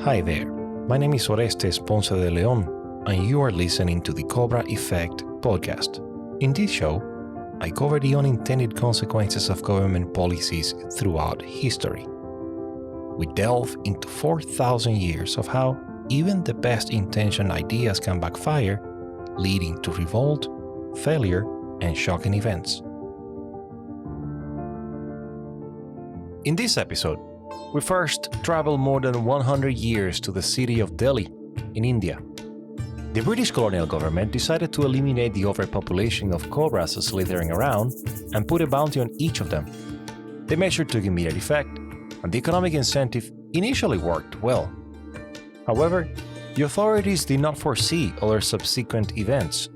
Hi there, my name is Orestes Ponce de Leon, and you are listening to the Cobra Effect podcast. In this show, I cover the unintended consequences of government policies throughout history. We delve into 4,000 years of how even the best intentioned ideas can backfire, leading to revolt, failure, and shocking events. In this episode, we first travel more than 100 years to the city of Delhi in India. The British colonial government decided to eliminate the overpopulation of cobras slithering around and put a bounty on each of them. The measure took immediate effect, and the economic incentive initially worked well. However, the authorities did not foresee other subsequent events.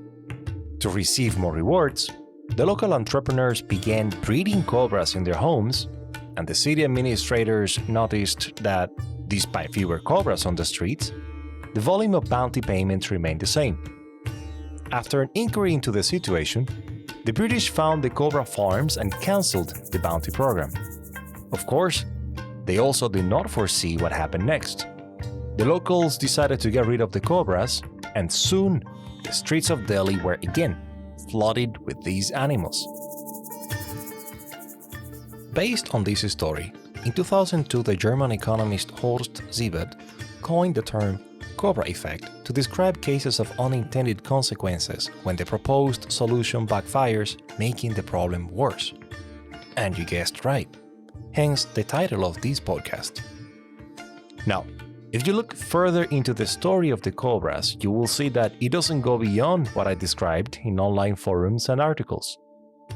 To receive more rewards, the local entrepreneurs began breeding cobras in their homes, and the city administrators noticed that, despite fewer cobras on the streets, the volume of bounty payments remained the same. After an inquiry into the situation, the British found the cobra farms and cancelled the bounty program. Of course, they also did not foresee what happened next. The locals decided to get rid of the cobras, and soon the streets of Delhi were again flooded with these animals. Based on this story, in 2002 the German economist Horst Sievert coined the term Cobra effect to describe cases of unintended consequences when the proposed solution backfires, making the problem worse. And you guessed right, hence the title of this podcast. Now, if you look further into the story of the cobras, you will see that it doesn't go beyond what I described in online forums and articles.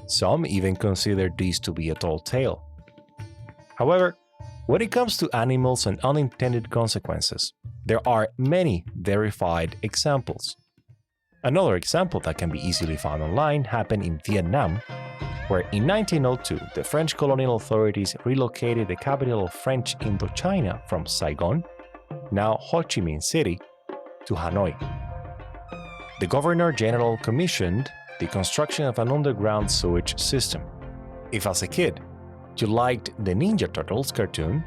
Some even consider this to be a tall tale. However, when it comes to animals and unintended consequences, there are many verified examples. Another example that can be easily found online happened in Vietnam, where in 1902 the French colonial authorities relocated the capital of French Indochina from Saigon, now Ho Chi Minh City, to Hanoi. The Governor-General commissioned the construction of an underground sewage system. If as a kid you liked the Ninja Turtles cartoon,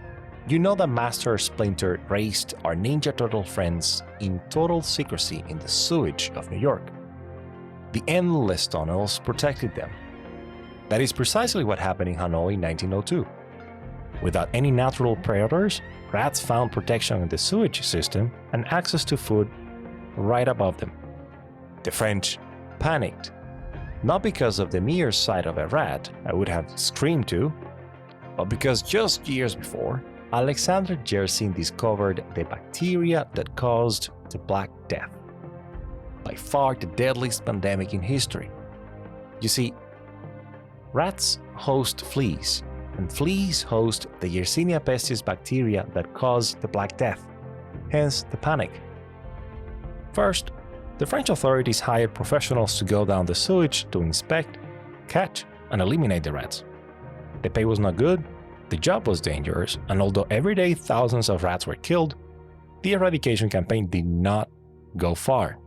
you know that Master Splinter raised our Ninja Turtle friends in total secrecy in the sewage of New York. The endless tunnels protected them. That is precisely what happened in Hanoi in 1902. Without any natural predators, rats found protection in the sewage system and access to food right above them. The French panicked, not because of the mere sight of a rat I would have screamed to, but because just years before, Alexander Yersin discovered the bacteria that caused the Black Death, by far the deadliest pandemic in history. You see, rats host fleas, and fleas host the Yersinia pestis bacteria that caused the Black Death, hence the panic. First, the French authorities hired professionals to go down the sewage to inspect, catch, and eliminate the rats. The pay was not good, the job was dangerous, and although every day thousands of rats were killed, the eradication campaign did not go far.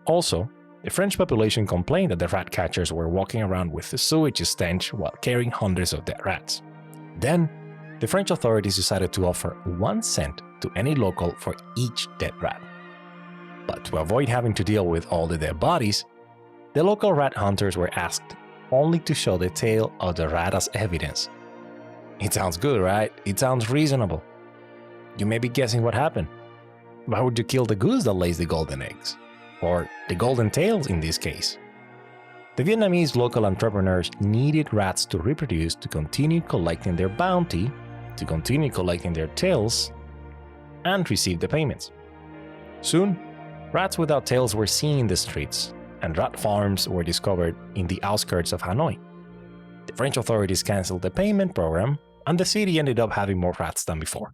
Also, the French population complained that the rat catchers were walking around with the sewage stench while carrying hundreds of dead rats. Then, the French authorities decided to offer 1 cent to any local for each dead rat. But to avoid having to deal with all the dead bodies, the local rat hunters were asked only to show the tail of the rat as evidence. It sounds good, right? It sounds reasonable. You may be guessing what happened. Why would you kill the goose that lays the golden eggs? Or the golden tails in this case? The Vietnamese local entrepreneurs needed rats to reproduce to continue collecting their bounty, to continue collecting their tails, and receive the payments. Soon, rats without tails were seen in the streets, and rat farms were discovered in the outskirts of Hanoi. The French authorities cancelled the payment program, and the city ended up having more rats than before.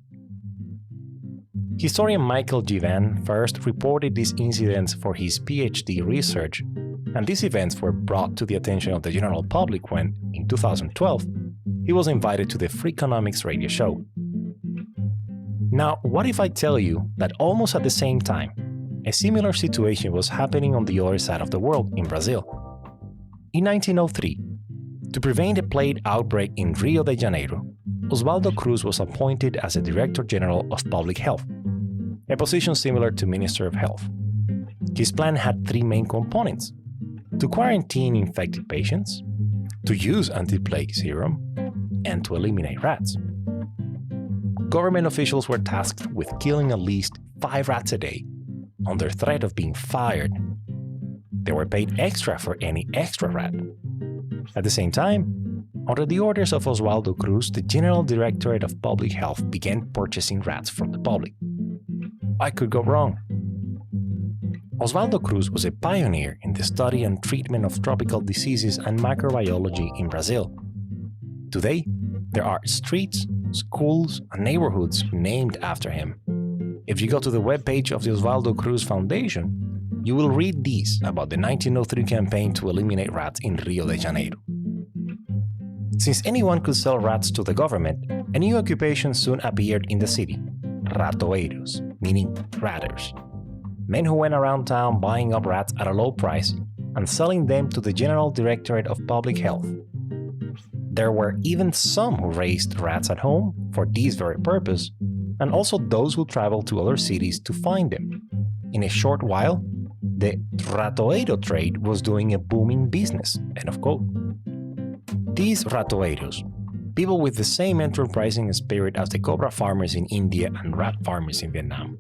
Historian Michael Givan first reported these incidents for his PhD research, and these events were brought to the attention of the general public when, in 2012, he was invited to the Freakonomics radio show. Now, what if I tell you that almost at the same time, a similar situation was happening on the other side of the world, in Brazil? In 1903, to prevent a plague outbreak in Rio de Janeiro, Oswaldo Cruz was appointed as the Director General of Public Health. a position similar to Minister of Health. His plan had three main components: to quarantine infected patients, to use anti-plague serum, and to eliminate rats. Government officials were tasked with killing at least 5 rats a day, under threat of being fired. They were paid extra for any extra rat. At the same time, under the orders of Osvaldo Cruz, the General Directorate of Public Health began purchasing rats from the public. What could go wrong? Osvaldo Cruz was a pioneer in the study and treatment of tropical diseases and microbiology in Brazil. Today, there are streets, schools, and neighborhoods named after him. If you go to the webpage of the Osvaldo Cruz Foundation, you will read these about the 1903 campaign to eliminate rats in Rio de Janeiro. Since anyone could sell rats to the government, a new occupation soon appeared in the city: ratoeiros, meaning ratters. Men who went around town buying up rats at a low price and selling them to the General Directorate of Public Health. There were even some who raised rats at home for this very purpose, and also those who traveled to other cities to find them. In a short while, the ratoeiro trade was doing a booming business. End of quote. These ratoeiros, people with the same enterprising spirit as the cobra farmers in India and rat farmers in Vietnam,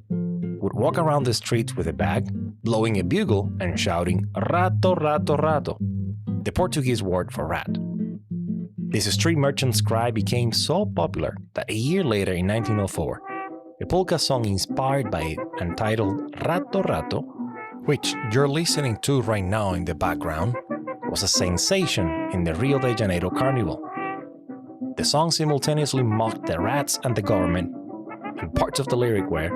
would walk around the streets with a bag, blowing a bugle and shouting "rato, rato, rato," the Portuguese word for rat. This street merchant's cry became so popular that a year later, in 1904, a polka song inspired by it and titled "Rato, Rato," which you're listening to right now in the background, was a sensation in the Rio de Janeiro Carnival. The song simultaneously mocked the rats and the government, and parts of the lyric were: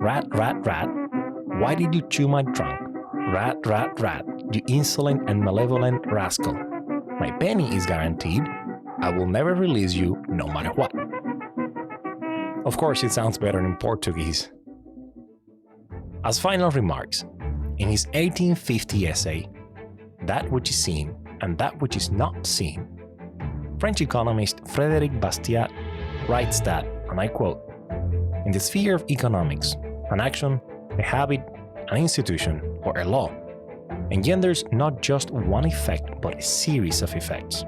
"Rat, rat, rat, why did you chew my trunk? Rat, rat, rat, you insolent and malevolent rascal. My penny is guaranteed. I will never release you, no matter what." Of course, it sounds better in Portuguese. As final remarks, in his 1850 essay, That Which Is Seen and That Which Is Not Seen, French economist Frédéric Bastiat writes that, and I quote, "In the sphere of economics, an action, a habit, an institution, or a law engenders not just one effect but a series of effects.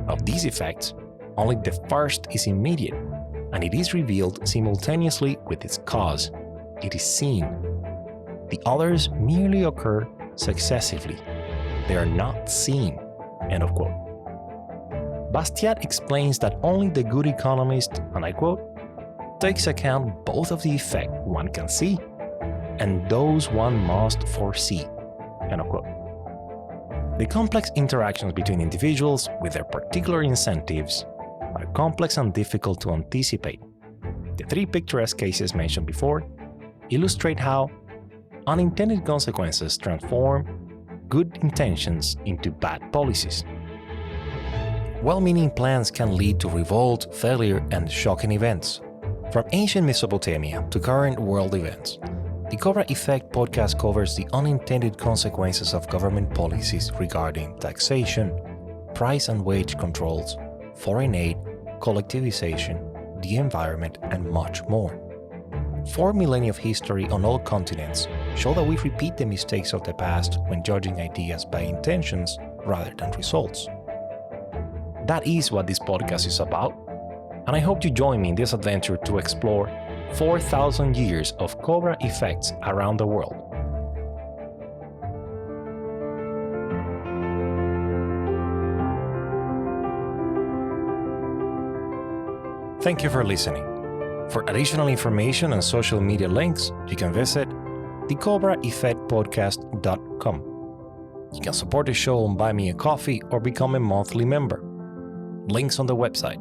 Of these effects, only the first is immediate, and it is revealed simultaneously with its cause. It is seen. The others merely occur successively. They are not seen." End of quote. Bastiat explains that only the good economist, and I quote, "takes account both of the effect one can see and those one must foresee." End of quote. The complex interactions between individuals with their particular incentives are complex and difficult to anticipate. The three picturesque cases mentioned before illustrate how unintended consequences transform good intentions into bad policies. Well-meaning plans can lead to revolt, failure, and shocking events. From ancient Mesopotamia to current world events, the Cobra Effect podcast covers the unintended consequences of government policies regarding taxation, price and wage controls, foreign aid, collectivization, the environment, and much more. 4 millennia of history on all continents show that we repeat the mistakes of the past when judging ideas by intentions rather than results. That is what this podcast is about, and I hope you join me in this adventure to explore 4,000 years of Cobra effects around the world. Thank you for listening. For additional information and social media links, you can visit thecobraeffectpodcast.com. You can support the show on Buy Me a Coffee or become a monthly member. Links on the website.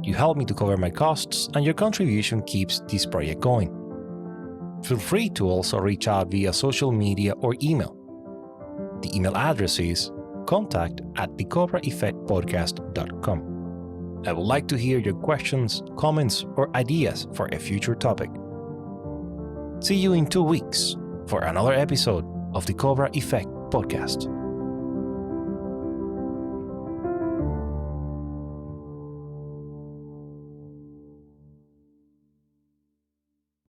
You help me to cover my costs, and your contribution keeps this project going. Feel free to also reach out via social media or email. The email address is contact@thecobraeffectpodcast.com. I would like to hear your questions, comments, or ideas for a future topic. See you in 2 weeks for another episode of the Cobra Effect Podcast.